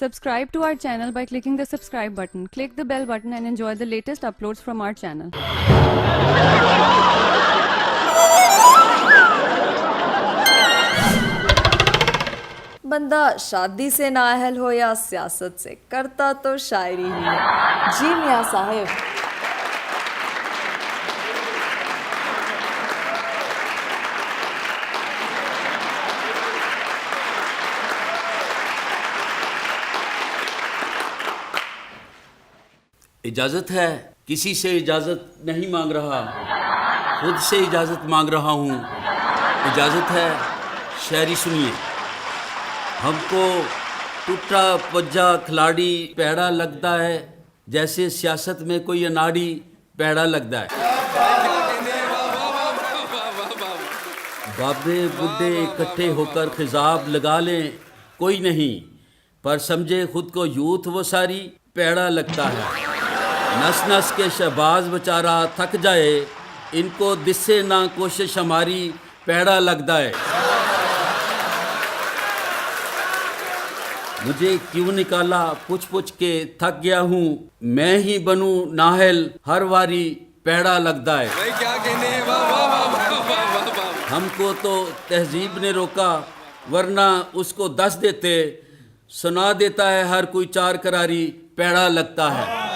Subscribe to our channel by clicking the subscribe button. Click the bell button and enjoy the latest uploads from our channel. बंदा शादी से नाअहल हो या सियासत से, करता तो शायरी ही है। जी मियां साहिब। इजाज़त है, किसी से इजाज़त नहीं मांग रहा, खुद से इजाज़त मांग रहा हूँ। इजाज़त है, शायरी सुनिए। हमको टूटा पज्जा खिलाड़ी पैड़ा लगता है, जैसे सियासत में कोई अनाड़ी पैड़ा लगता है। बाबे बुड्ढे इकट्ठे होकर खिजाब लगा लें, कोई नहीं, पर समझे खुद को यूथ वो सारी पैड़ा लगता है। नस नस के शहबाज बेचारा थक जाए, इनको दिस्से ना कोशिश हमारी पैड़ा लगता है। मुझे क्यों निकाला पूछ पूछ के थक गया हूँ, मैं ही बनूं नाहल हर वारी पैड़ा लगता है। भाई क्या कहने, वाह वाह वाह वाह वाह वाह वाह। हमको तो तहजीब ने रोका, वरना उसको 10 देते, सुना देता है हर कोई चार करारी पैड़ा लगता है।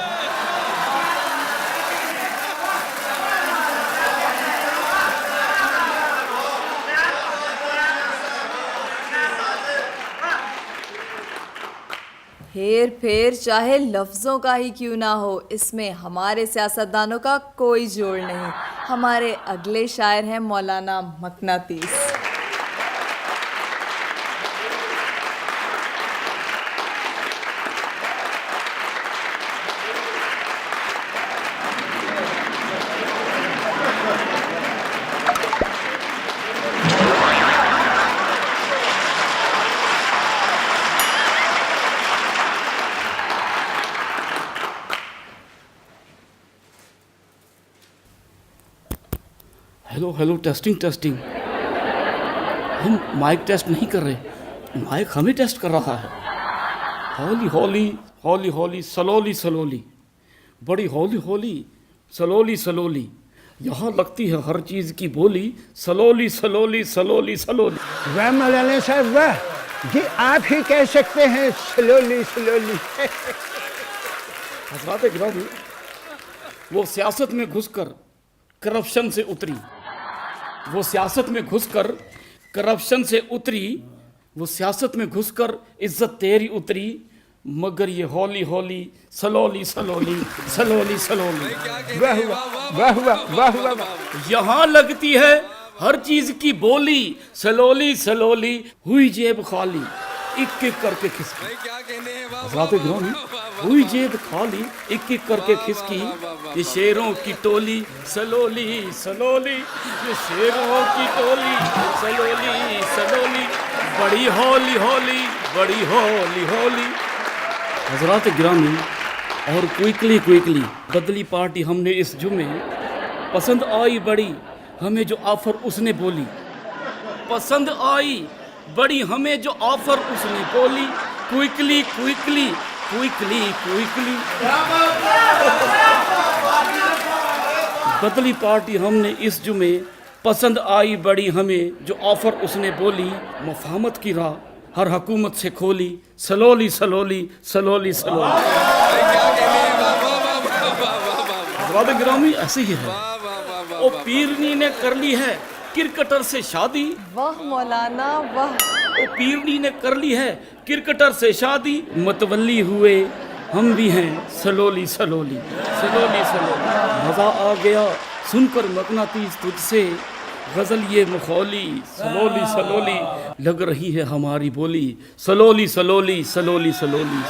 हेर फेर चाहे लफ्ज़ों का ही क्यों ना हो, इसमें हमारे सियासतदानों का कोई जोड़ नहीं। हमारे अगले शायर हैं मौलाना मकनातीस। Hello hello testing testing. हम माइक टेस्ट नहीं कर रहे, माइक हमें टेस्ट कर रहा है। हौली हौली हौली हौली सलोली सलोली, बड़ी हौली हौली सलोली सलोली, यहाँ लगती है हर चीज़ की बोली, सलोली सलोली सलोली सलोली। वाह मौलाना साहब वाह, जी आप ही कह सकते हैं स्लोली स्लोली। हजरात गिरामी, वो सियासत में घुसकर करप्शन से उतरी, वो सियासत में घुसकर करप्शन से उतरी, वो सियासत में घुसकर इज्जत तेरी उतरी, मगर ये हौली हौली सलोली सलोली सलोली सलोली। वाह वाह वाह वाह वाह वाह। यहाँ लगती है हर चीज की बोली, सलोली सलोली हुई जेब खाली, एक एक करके खिसकी। भाई क्या कहने, वाह वाह हजरात गिरामी, हुई जेब खाली, एक एक करके खिसकी। ये शेरों की टोली सलोली सलोली, ये शेरों की टोली सलोली सलोली, बड़ी हौली हौली बड़ी हौली हौली। हजरात गिरामी, और क्विकली क्विकली बदली पार्टी हमने इस जुमे, पसंद आई बड़ी हमें जो ऑफर उसने बोली, पसंद आई बड़ी हमें जो ऑफर उसने बोली, क्विकली क्विकली क्विकली क्विकली। बदली पार्टी हमने इस जुमे, पसंद आई बड़ी हमें जो ऑफर उसने बोली, मफाहमत की राह हर हुकूमत से खोली, सलोली सलोली सलोली सलोली। भाई क्या कहने, वाह वाह वाह वाह वाह वाह वाह। हजरात गिरामी, ऐसे ही है। वाह वाह वाह वाह। ओ पीरनी ने कर ली है क्रिकेटर से शादी, वाह मौलाना वाह। ओ पीरनी ने कर ली है क्रिकेटर से शादी, मतवल्ली हुए हम भी हैं सलोली सलोली सलोली सलोली। मज़ा आ गया सुनकर मकनातीस तुझसे, गज़ल ये मखौली सलोली सलोली, लग रही है हमारी बोली, सलोली सलोली सलोली सलोली।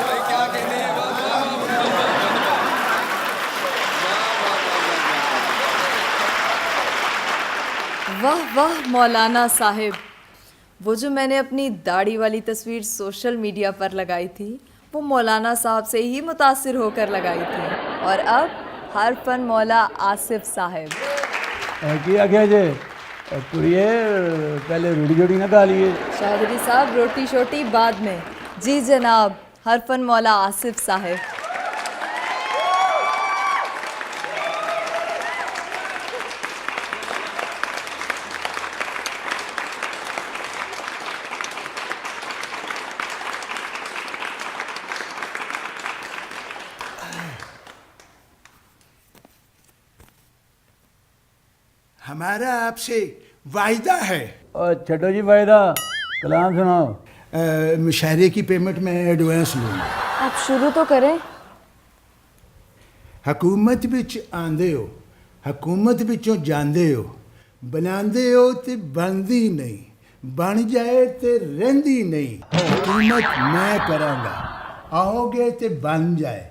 भाई क्या कहने, वाह वाह वाह वाह वाह। वाह वाह मौलाना साहिब। वो जो मैंने अपनी दाढ़ी वाली तस्वीर सोशल मीडिया पर लगाई थी, वो मौलाना साहब से ही मुतासिर होकर लगाई थी। और अब हर फन मौला आसिफ साहिब। किया क्या जे कुड़िए पहले रोटी जोटी ना खा लिए। चौधरी साहब रोटी शोटी बाद में। जी जनाब, हरफन मौला आसिफ साहिब। हमारा आपसे वायदा है। और छठो जी वायदा कलाम सुनाओ। मुशायरे की पेमेंट में एडवांस लूँगा। आप शुरू तो करें। हकूमत विच आंदे हो, हकूमत विचों जांदे हो, बनांदे हो ते बनदी नहीं, बन जाए ते रहंदी नहीं। हुकूमत मैं करांगा, आओगे ते बन जाए,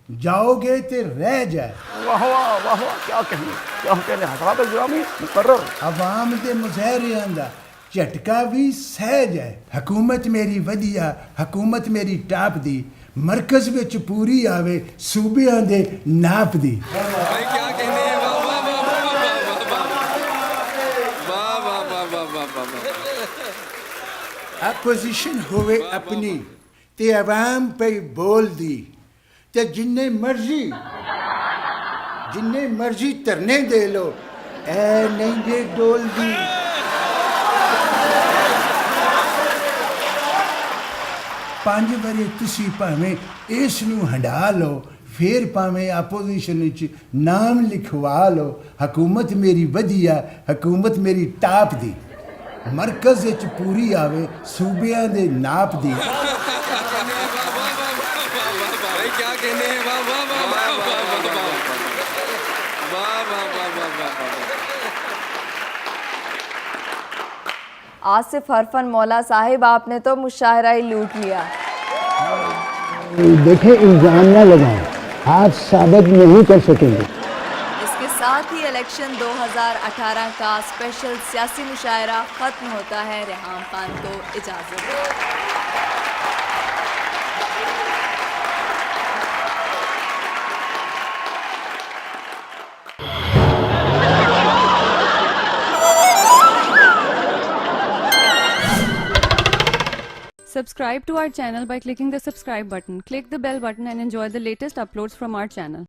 जाओगे ते रह जाए। वाह वाह वाह वाह, क्या कहने हजरात गिरामी मुकर्रर। आवाम दे मुज़ाहरियां दा झटका भी सहज है। हुकूमत मेरी वधिया, हुकूमत मेरी टाप दी, मरकज विच पूरी आवे सूबियां दे नाप दी। भाई क्या कहने हैं, वाह वाह वाह वाह वाह वाह वाह वाह वाह वाह वाह। अपोजिशन होवे अपनी ते आवाम पे बोल दी, ते जिन्ने मर्जी धरने दे लो, ऐ नहीं जे डोल दी। पंज बारी तुसी भावें इस नूं हंडा लो, फिर भावें अपोजिशन विच नाम लिखवा लो। हुकूमत मेरी वधिया, हुकूमत मेरी टाप दी, मरकज विच पूरी आवे सूबियां दे नाप दी। भाई क्या कहने हैं, वाह वाह वाह वाह वाह वाह वाह वाह वाह वाह वाह। आसिफ हरफन मौला साहिब, आपने तो मुशायरा ही लूट लिया। देखें, इल्जाम ना लगाएं, आप साबित नहीं कर सकेंगे। इसके साथ ही इलेक्शन 2018 का स्पेशल सियासी मुशायरा खत्म होता है। रेहाम खान को इजाजत। Subscribe to our channel by clicking the subscribe button. Click the bell button and enjoy the latest uploads from our channel.